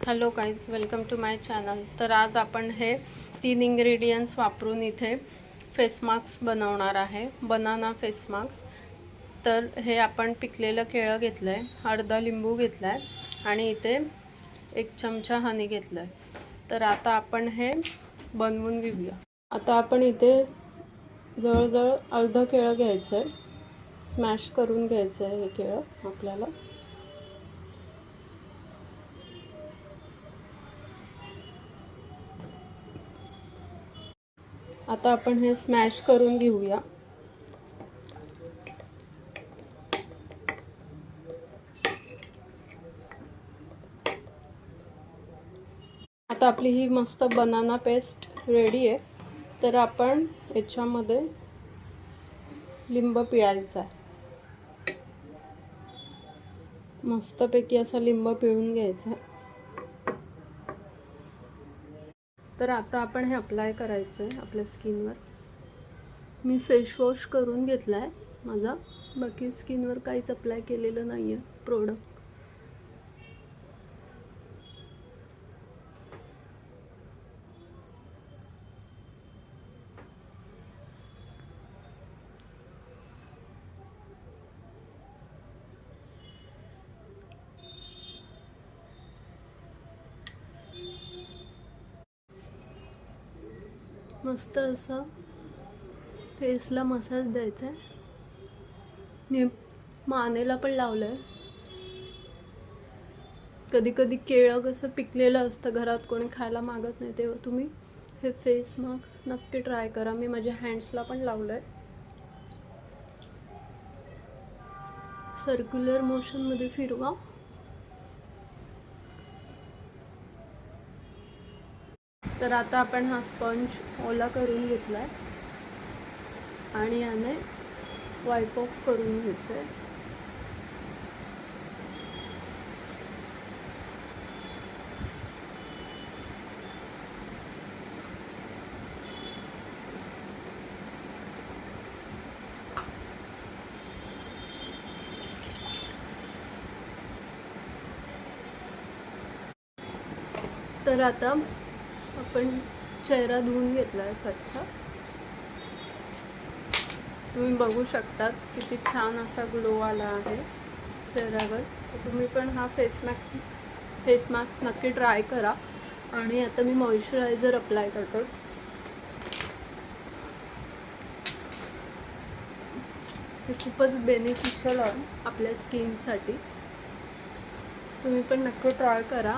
Hello guys, welcome to my channel. तर आज आपण हे 3 इंग्रेडियंट्स वापरून इथे फेस मास्क बनवणार आहे, बनाना फेस मास्क। तर हे आपण पिकलेलं केळं घेतलं आहे, अर्धा लिंबू घेतला आहे आणि इथे 1 चमचा हनी घेतलं आहे। तर आता आपण हे बनवून घेऊया। आता आपण इथे जवळजवळ अर्धा केळं घ्यायचं आहे, स्मॅश करून घ्यायचं आहे हे केळं आपल्याला। आता आपण हे स्मॅश करून घेऊया। आता आपली ही मस्त बनाना पेस्ट रेडी आहे। तर आपण याच्यामध्ये लिंब पिळायचा आहे, मस्तपैकी असा लिंब पिळून घ्यायचा आहे। तर आता आपण हे अप्लाय करायचं आहे आपल्या स्किनवर। मी फेस वॉश करून घेतला आहे माझा, बाकी स्किनवर काहीच अप्लाय केलेलं नाही आहे प्रोडक्ट। मस्त असा फेसला मसाज द्यायचा आहे। मानेला पण लावलं आहे। कधी कधी केळं कसं पिकलेलं असतं, घरात कोणी खायला मागत नाही, तेव्हा तुम्ही हे फेस मास्क नक्की ट्राय करा। मी माझ्या हँड्सला पण लावलं आहे। सर्क्युलर मोशनमध्ये फिरवा। तर आता आपण हा स्पंज ओला करून घेतला आहे आणि याने वाईप ऑफ करून घ्यायचं आहे। तर आता आपण चेहरा धुवून घेतला आहे स्वच्छ। तुम्ही बघू शकता किती छान असा ग्लो आला आहे चेहऱ्यावर। तर तुम्ही पण हा फेस मास्क नक्की ट्राय करा। आणि आता मी मॉइश्चरायझर अप्लाय करतो। हे खूपच बेनिफिशियल आहे आपल्या स्किनसाठी, तुम्ही पण नक्की ट्राय करा।